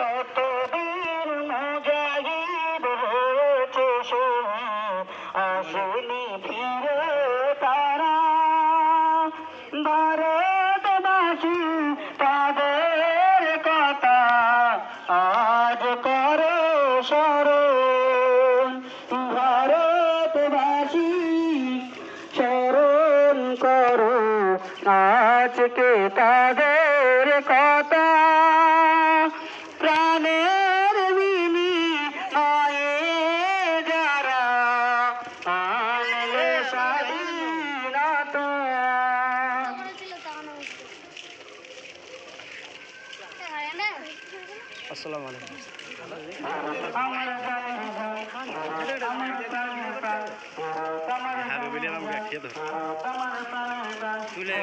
কতদিন মুজাহিদ হয়েছে শহীদ, আসেনি ফিরে তারা। ভারতবাসী তাদের কথা আজ করে স্মরণ, ভারতবাসী স্মরণ করো আজকে তাদের কথা। প্রাণের বিনিময়ে যারা আনলে স্বাধীনতা। আসসালামু আলাইকুম। হ্যাঁ বলে আমাকে খেয়ে ধর তুলে